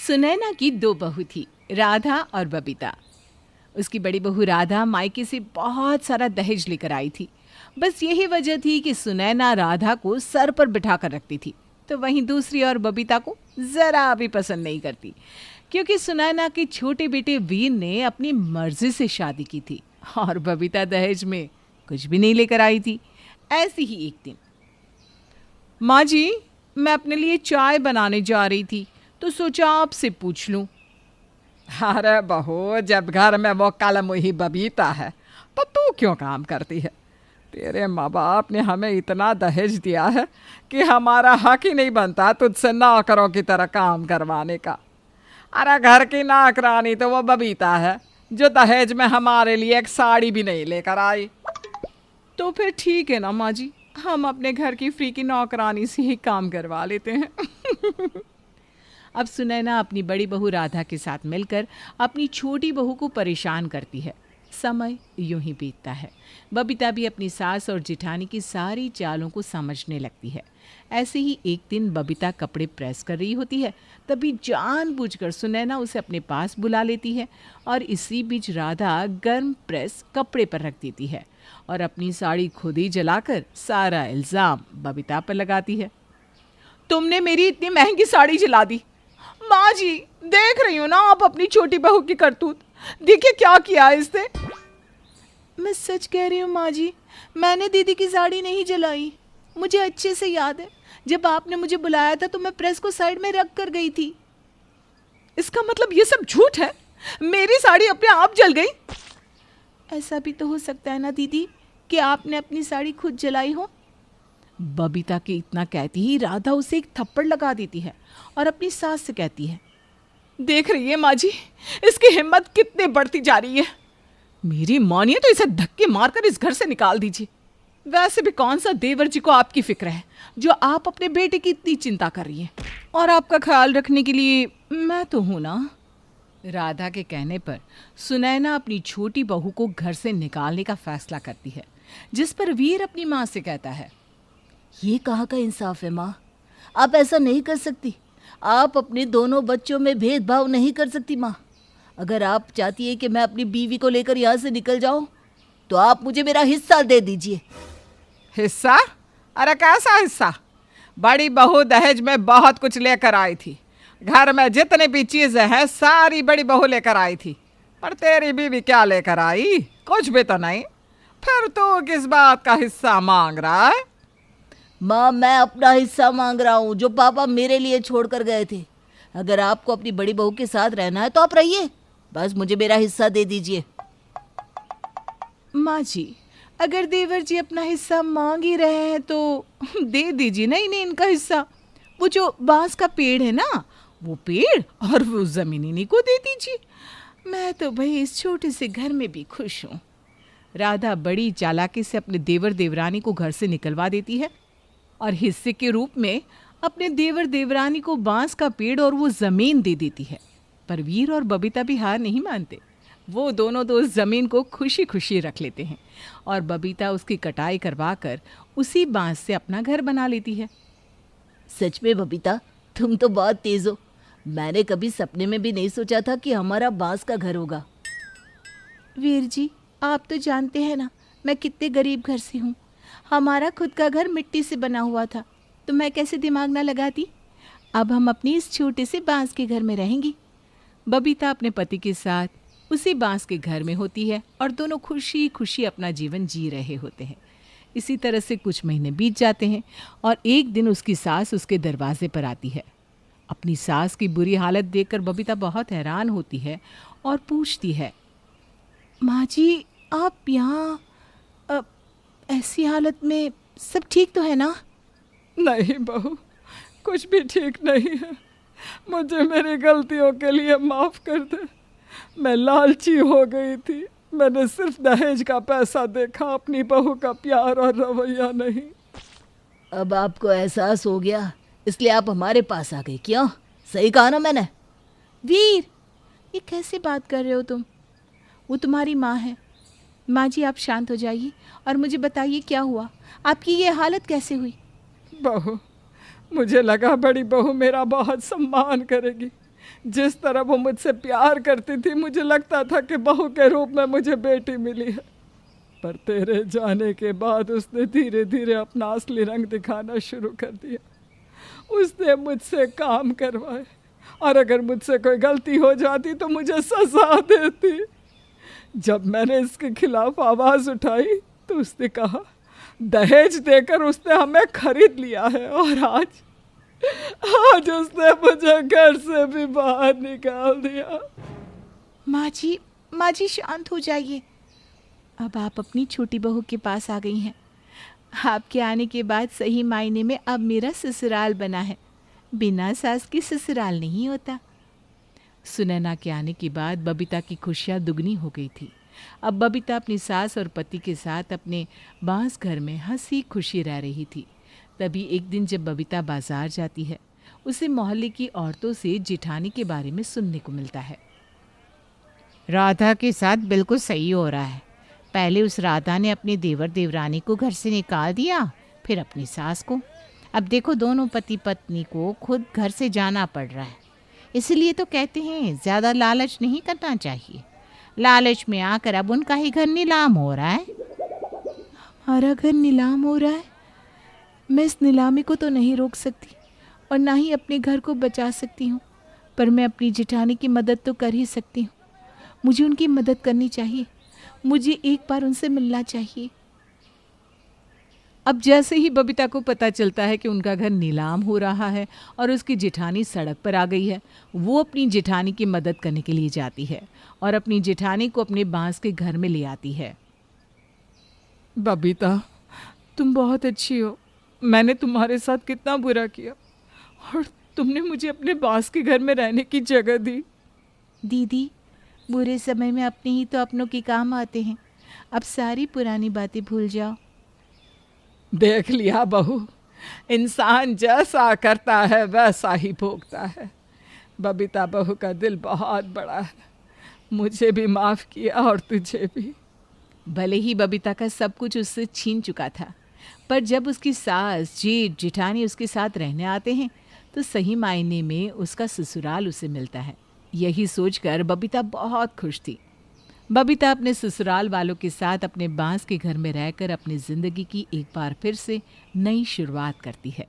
सुनैना की दो बहू थी, राधा और बबीता। उसकी बड़ी बहू राधा मायके से बहुत सारा दहेज लेकर आई थी। बस यही वजह थी कि सुनैना राधा को सर पर बिठा कर रखती थी, तो वहीं दूसरी और बबीता को ज़रा भी पसंद नहीं करती, क्योंकि सुनैना के छोटे बेटे वीर ने अपनी मर्जी से शादी की थी और बबीता दहेज में कुछ भी नहीं लेकर आई थी। ऐसे ही एक दिन, माँ जी, मैं अपने लिए चाय बनाने जा रही थी तो सोचा आपसे पूछ लूं। अरे बहू, जब घर में वो कलमुही बबीता है तो तू क्यों काम करती है? तेरे माँ बाप ने हमें इतना दहेज दिया है कि हमारा हक ही नहीं बनता तुझसे नौकरों की तरह काम करवाने का। अरे घर की नौकरानी तो वो बबीता है जो दहेज में हमारे लिए एक साड़ी भी नहीं लेकर आई। तो फिर ठीक है ना माँ जी, हम अपने घर की फ्री की नौकरानी से ही काम करवा लेते हैं। अब सुनैना अपनी बड़ी बहू राधा के साथ मिलकर अपनी छोटी बहू को परेशान करती है। समय यूं ही बीतता है। बबीता भी अपनी सास और जिठानी की सारी चालों को समझने लगती है। ऐसे ही एक दिन बबीता कपड़े प्रेस कर रही होती है, तभी जानबूझकर सुनैना उसे अपने पास बुला लेती है और इसी बीच राधा गर्म प्रेस कपड़े पर रख देती है और अपनी साड़ी खुद ही जलाकर सारा इल्ज़ाम बबीता पर लगाती है। तुमने मेरी इतनी महंगी साड़ी जला दी। माँ जी, देख रही हो ना आप अपनी छोटी बहू की करतूत, देखिए क्या किया है इसने। मैं सच कह रही हूँ माँ जी, मैंने दीदी की साड़ी नहीं जलाई। मुझे अच्छे से याद है, जब आपने मुझे बुलाया था तो मैं प्रेस को साइड में रख कर गई थी। इसका मतलब ये सब झूठ है? मेरी साड़ी अपने आप जल गई? ऐसा भी तो हो सकता है ना दीदी कि आपने अपनी साड़ी खुद जलाई हो। बबीता के इतना कहती ही राधा उसे एक थप्पड़ लगा देती है और अपनी सास से कहती है, देख रही है माँ जी, इसकी हिम्मत कितनी बढ़ती जा रही है। मेरी मानिए तो इसे धक्के मारकर इस घर से निकाल दीजिए। वैसे भी कौन सा देवर जी को आपकी फिक्र है जो आप अपने बेटे की इतनी चिंता कर रही हैं, और आपका ख्याल रखने के लिए मैं तो हूं ना। राधा के कहने पर सुनैना अपनी छोटी बहू को घर से निकालने का फैसला करती है, जिस पर वीर अपनी माँ से कहता है, ये कहाँ का इंसाफ है माँ? आप ऐसा नहीं कर सकती। आप अपने दोनों बच्चों में भेदभाव नहीं कर सकती माँ। अगर आप चाहती है कि मैं अपनी बीवी को लेकर यहाँ से निकल जाऊँ तो आप मुझे मेरा हिस्सा दे दीजिए। हिस्सा? अरे कैसा हिस्सा? बड़ी बहू दहेज में बहुत कुछ लेकर आई थी। घर में जितनी भी चीजें हैं सारी बड़ी बहू लेकर आई थी, पर तेरी बीवी क्या लेकर आई? कुछ भी तो नहीं। फिर तू किस बात का हिस्सा मांग रहा है? माँ, मैं अपना हिस्सा मांग रहा हूँ जो पापा मेरे लिए छोड़ कर गए थे। अगर आपको अपनी बड़ी बहू के साथ रहना है तो आप रहिए, बस मुझे मेरा हिस्सा दे दीजिए। माँ जी, अगर देवर जी अपना हिस्सा मांग ही रहे हैं तो दे दीजिए ना इन्हें इनका हिस्सा। वो जो बांस का पेड़ है ना, वो पेड़ और वो जमीन इन्हीं को दे दीजिए। मैं तो भाई इस छोटे से घर में भी खुश हूँ। राधा बड़ी चालाकी से अपने देवर देवरानी को घर से निकलवा देती है और हिस्से के रूप में अपने देवर देवरानी को बांस का पेड़ और वो जमीन दे देती है। पर वीर और बबीता भी हार नहीं मानते। वो दोनों उस जमीन को खुशी खुशी रख लेते हैं और बबीता उसकी कटाई करवा कर उसी बांस से अपना घर बना लेती है। सच में बबीता, तुम तो बहुत तेज हो। मैंने कभी सपने में भी नहीं सोचा था कि हमारा बांस का घर होगा। वीर जी, आप तो जानते हैं ना मैं कितने गरीब घर से हूँ। हमारा खुद का घर मिट्टी से बना हुआ था तो मैं कैसे दिमाग ना लगाती। अब हम अपनी इस छोटे से बांस के घर में रहेंगी। बबीता अपने पति के साथ उसी बांस के घर में होती है और दोनों खुशी खुशी अपना जीवन जी रहे होते हैं। इसी तरह से कुछ महीने बीत जाते हैं और एक दिन उसकी सास उसके दरवाजे पर आती है। अपनी सास की बुरी हालत देखकर बबीता बहुत हैरान होती है और पूछती है, माँ जी, आप यहाँ ऐसी हालत में सब ठीक तो है ना? नहीं बहू, कुछ भी ठीक नहीं है। मुझे मेरी गलतियों के लिए माफ़ कर दे। मैं लालची हो गई थी। मैंने सिर्फ दहेज का पैसा देखा, अपनी बहू का प्यार और रवैया नहीं। अब आपको एहसास हो गया, इसलिए आप हमारे पास आ गई। क्यों? सही कहा ना मैंने? वीर, ये कैसे बात कर रहे हो तुम? वो तुम्हारी माँ है। माँ जी, आप शांत हो जाइए और मुझे बताइए क्या हुआ, आपकी ये हालत कैसे हुई? बहू, मुझे लगा बड़ी बहू मेरा बहुत सम्मान करेगी, जिस तरह वो मुझसे प्यार करती थी, मुझे लगता था कि बहू के रूप में मुझे बेटी मिली है। पर तेरे जाने के बाद उसने धीरे धीरे अपना असली रंग दिखाना शुरू कर दिया। उसने मुझसे काम करवाए, और अगर मुझसे कोई गलती हो जाती तो मुझे सजा देती। जब मैंने इसके खिलाफ आवाज़ उठाई तो उसने कहा, दहेज देकर उसने हमें खरीद लिया है, और आज उसने मुझे घर से भी बाहर निकाल दिया। माँ जी शांत हो जाइए। अब आप अपनी छोटी बहू के पास आ गई हैं। आपके आने के बाद सही मायने में अब मेरा ससुराल बना है। बिना सास की ससुराल नहीं होता। सुनैना के आने के बाद बबीता की खुशियाँ दुगनी हो गई थी। अब बबीता अपनी सास और पति के साथ अपने बांस घर में हंसी खुशी रह रही थी। तभी एक दिन जब बबीता बाजार जाती है, उसे मोहल्ले की औरतों से जिठानी के बारे में सुनने को मिलता है। राधा के साथ बिल्कुल सही हो रहा है। पहले उस राधा ने अपने देवर देवरानी को घर से निकाल दिया, फिर अपनी सास को। अब देखो दोनों पति पत्नी को खुद घर से जाना पड़ रहा है। इसलिए तो कहते हैं ज़्यादा लालच नहीं करना चाहिए। लालच में आकर अब उनका ही घर नीलाम हो रहा है। हमारा घर नीलाम हो रहा है? मैं इस नीलामी को तो नहीं रोक सकती और ना ही अपने घर को बचा सकती हूँ, पर मैं अपनी जेठानी की मदद तो कर ही सकती हूँ। मुझे उनकी मदद करनी चाहिए। मुझे एक बार उनसे मिलना चाहिए। अब जैसे ही बबीता को पता चलता है कि उनका घर नीलाम हो रहा है और उसकी जेठानी सड़क पर आ गई है, वो अपनी जेठानी की मदद करने के लिए जाती है और अपनी जेठानी को अपने बांस के घर में ले आती है। बबीता, तुम बहुत अच्छी हो। मैंने तुम्हारे साथ कितना बुरा किया और तुमने मुझे अपने बांस के घर में रहने की जगह दी। दीदी, बुरे समय में अपने ही तो अपनों के काम आते हैं। अब सारी पुरानी बातें भूल जाओ। देख लिया बहू, इंसान जैसा करता है वैसा ही भोगता है। बबीता बहू का दिल बहुत बड़ा है। मुझे भी माफ़ किया और तुझे भी। भले ही बबीता का सब कुछ उससे छीन चुका था, पर जब उसकी सास जेठ जेठानी उसके साथ रहने आते हैं तो सही मायने में उसका ससुराल उसे मिलता है। यही सोचकर बबीता बहुत खुश थी। बबीता अपने ससुराल वालों के साथ अपने बांस के घर में रहकर अपनी ज़िंदगी की एक बार फिर से नई शुरुआत करती है।